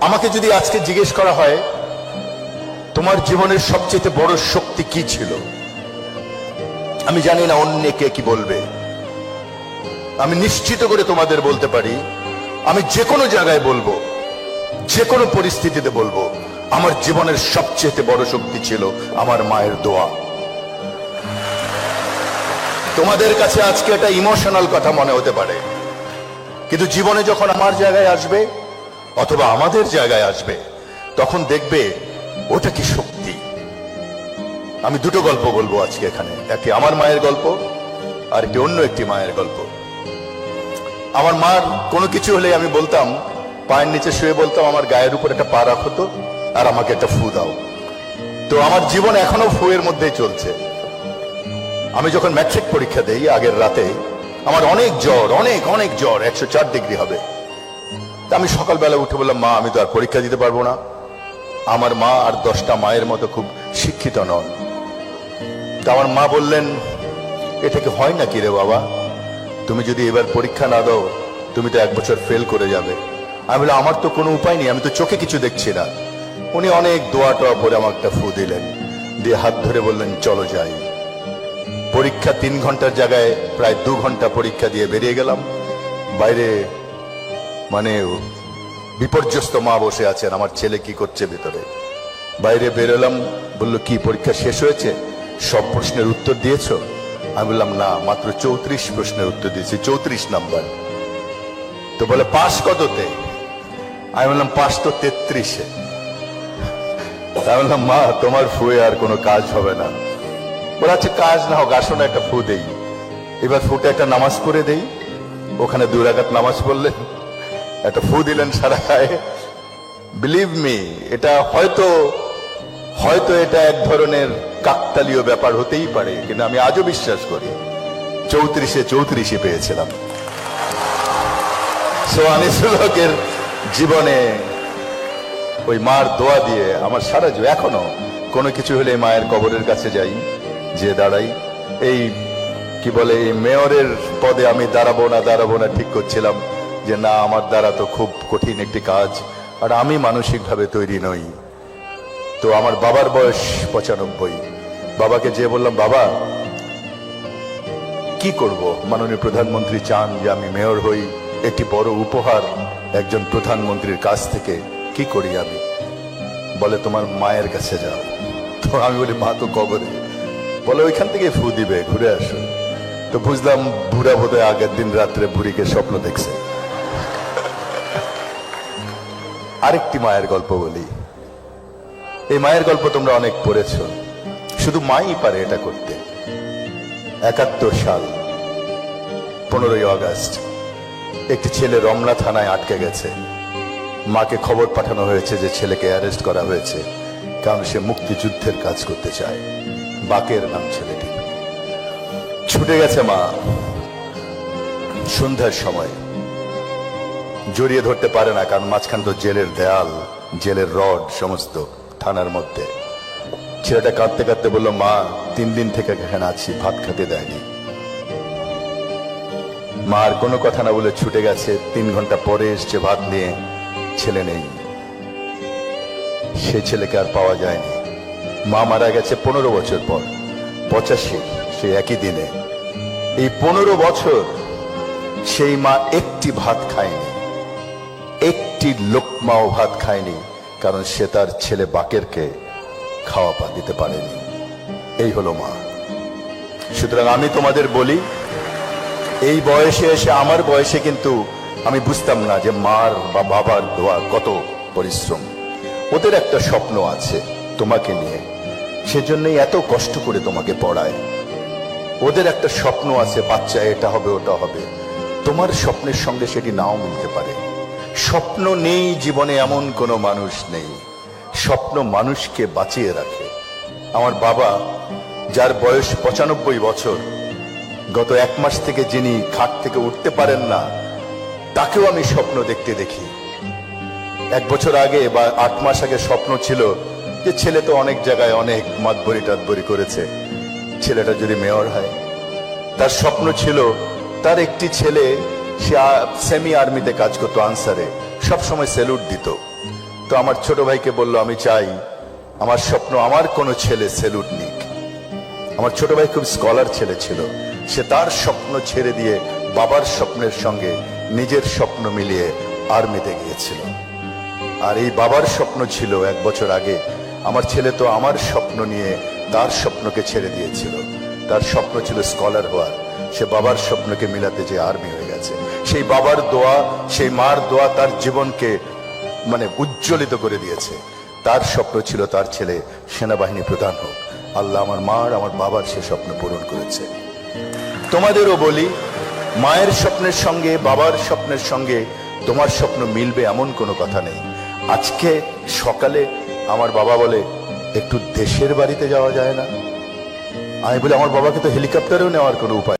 আমাকে যদি আজকে জিজ্ঞেস করা হয় তোমার জীবনের সবচেয়ে বড় শক্তি কি ছিল, আমি জানি না অন্য কে কি বলবে। আমি নিশ্চিত করে তোমাদের বলতে পারি, আমি যে কোনো জায়গায় বলবো, যে কোনো পরিস্থিতিতে বলবো, আমার জীবনের সবচেয়ে বড় শক্তি ছিল আমার মায়ের দোয়া। তোমাদের কাছে আজকে এটা ইমোশনাল কথা মনে হতে পারে, কিন্তু জীবনে যখন আমার জায়গায় আসবে অথবা আমাদের জায়গায় আসবে, তখন দেখবে ওটা কি শক্তি। আমি দুটো গল্প বলবো আজকে এখানে, একটি আমার মায়ের গল্প আর একটি অন্য একটি মায়ের গল্প। আমার মার কোনো কিছু হলে আমি বলতাম, পায়ের নিচে শুয়ে বলতাম আমার গায়ের উপর একটা পা রাখো তো, আর আমাকে একটা ফু দাও। তো আমার জীবন এখনো ফুয়ের মধ্যেই চলছে। আমি যখন ম্যাট্রিক পরীক্ষা দেই আগের রাতে, আমার অনেক জ্বর, অনেক অনেক জ্বর, 104 ডিগ্রি হবে। তা আমি সকালবেলা উঠে বললাম, মা আমি তো আর পরীক্ষা দিতে পারবো না। আমার মা আর 10টা মায়ের মতো খুব শিক্ষিত নন। তা আমার মা বললেন, এটা কি হয় নাকি রে বাবা, তুমি যদি এবার পরীক্ষা না দাও তুমি তো 1 বছর ফেল করে যাবে। আমি বললাম, আমার তো কোনো উপায় নেই, আমি তো চোখে কিছু দেখছি না। উনি অনেক দোয়া টোয়া করে আমাকে একটা ফু দিলেন, দিয়ে হাত ধরে বললেন চলো যাই। পরীক্ষা 3 ঘন্টার জায়গায় প্রায় 2 ঘন্টা পরীক্ষা দিয়ে বেরিয়ে গেলাম। বাইরে মানে বিপর্যস্ত মা বসে আছেন, আমার ছেলে কি করছে ভেতরে। বাইরে বেরোলাম, বললো কি পরীক্ষা শেষ হয়েছে, সব প্রশ্নের উত্তর দিয়েছো? আমি বললাম না, মাত্র 34 প্রশ্নের উত্তর দিয়েছি, 34 নাম্বার। তো বলে পাস কততে? আমি বললাম পাস তো 33-এ। আমি বললাম, মা তোমার ফুয়ে আর কোনো কাজ হবে না। বলে আচ্ছা কাজ না হোক, আসো না একটা ফু দেই। এবার ফুটে একটা নামাজ পড়ে দেই। ওখানে 2 রাকাত নামাজ পড়লেন, একটা ফু দিলেন সারা গায়ে। বিলিভ মি, এটা হয়তো এটা এক ধরনের কাকতালীয় ব্যাপার হতেই পারে, কিন্তু আমি আজও বিশ্বাস করি 34-এ 34-ই পেয়েছিলাম। সো আনিসুল হকের জীবনে ওই মার দোয়া দিয়ে আমার সারা এখনো কোনো কিছু হলে মায়ের কবরের কাছে যাই, যে দাঁড়াই। এই কি বলে, এই মেয়রের পদে আমি দাঁড়াবো না ঠিক করছিলাম যে না, আমার দ্বারা তো খুব কঠিন একটি কাজ, আর আমি মানসিকভাবে তৈরি নই। তো আমার বাবার বয়স 95। বাবাকে যে বললাম, বাবা কি করব, মাননীয় প্রধানমন্ত্রী চান যে আমি মেয়র হই, একটি বড় উপহার একজন প্রধানমন্ত্রীর কাছ থেকে, কি করি আমি? বলে তোমার মায়ের কাছে যাও। তো আমি বলি, মা তো কবরে। বলে ওইখান থেকে ফু দিবে, ঘুরে আসো। তো বুঝলাম বুড়া বোধহয় আগের দিন রাত্রে বুড়িকে স্বপ্ন দেখছে। আরেকটি মায়ের গল্প বলি। এই মায়ের গল্প তোমরা অনেক পড়েছ, শুধু মাই পারে এটা করতে। 71 সাল 15ই আগস্ট একটি ছেলে রমনা থানায় আটকে গেছে। মাকে খবর পাঠানো হয়েছে যে ছেলেকে অ্যারেস্ট করা হয়েছে, কারণ সে মুক্তিযুদ্ধের কাজ করতে চায়। বাকের নাম ছেলেটি। ছুটে গেছে মা। সন্ধ্যার সময় জড়িয়ে ধরতে পারে না, কারণ মাঝখান তো জেলের দেয়াল, জেলের রড সমস্ত থানার মধ্যে। ছেলেটা কাঁদতে কাঁদতে বললো, মা 3 দিন থেকে এখানে আছি, ভাত খেতে দেয়নি। মা আর কোনো কথা না বলে ছুটে গেছে। 3 ঘন্টা পরে এসছে ভাত নিয়ে, ছেলে নেই। সে ছেলেকে আর পাওয়া যায়নি। মা মারা গেছে 15 বছর পর, 85, সে একই দিনে। এই 15 বছর সেই মা একটি ভাত খায়নি, একটি লোকমাও ভাত খায়নি, কারণ সে তার ছেলে বাকেরকে খাওয়া পা দিতে পারেনি। এই হলো মা। সুতরাং আমি তোমাদের বলি, এই বয়সে এসে, আমার বয়সে কিন্তু আমি বুঝতাম না যে মার বা বাবার দোয়া কত পরিশ্রম। ওদের একটা স্বপ্ন আছে তোমাকে নিয়ে, সেজন্যই এত কষ্ট করে তোমাকে পড়ায়। ওদের একটা স্বপ্ন আছে, বাচ্চা এটা হবে ওটা হবে। তোমার স্বপ্নের সঙ্গে সেটি নাও মিলতে পারে। স্বপ্ন নেই জীবনে এমন কোনো মানুষ নেই। স্বপ্ন মানুষকে বাঁচিয়ে রাখে। আমার বাবা, যার বয়স 95 বছর, গত 1 মাস থেকে যিনি খাট থেকে উঠতে পারেন না, তাকেও আমি স্বপ্ন দেখতে দেখি। 1 বছর আগে বা 8 মাস আগে স্বপ্ন ছিল যে ছেলে তো অনেক জায়গায় অনেক মাতবরি টাতবরি করেছে, ছেলেটা যদি মেয়র হয়। তার স্বপ্ন ছিল তার একটি ছেলে, সে সেমি আর্মিতে কাজ করতো, আনসারে, সব সময় স্যালুট দিত। তো আমার ছোট ভাইকে বলল, আমি চাই আমার স্বপ্ন আমার কোনো ছেলে স্যালুট নিক। আমার ছোট ভাই খুব স্কলার ছেলে ছিল, সে তার স্বপ্ন ছেড়ে দিয়ে বাবার স্বপ্নের সঙ্গে নিজের স্বপ্ন মিলিয়ে আর্মিতে গিয়েছিল। আর এই বাবার স্বপ্ন ছিল 1 বছর আগে, আমার ছেলে তো আমার স্বপ্ন নিয়ে তার স্বপ্নকে ছেড়ে দিয়েছিল। তার স্বপ্ন ছিল স্কলার হওয়ার, সে বাবার স্বপ্নকে মিলাতে যে আর্মি হয়ে গেছে। সেই বাবার দোয়া, সেই মার দোয়া তার জীবনকে উজ্জ্বলিত করে দিয়েছে। তার স্বপ্ন ছিল তার ছেলে সেনাবাহিনী প্রধান হোক। আল্লাহ আমার মার, আমার বাবার সে স্বপ্ন পূরণ করেছে। তোমাদেরও বলি, মায়ের স্বপ্নের সঙ্গে বাবার স্বপ্নের সঙ্গে তোমার স্বপ্ন মিলবে এমন কোনো কথা নেই। আজকে সকালে আমার বাবা বলে, একটু দেশের বাড়িতে যাওয়া যায় না? আমি বলি, আমার বাবাকে তো হেলিকপ্টারেও নেওয়ার কোনো উপায়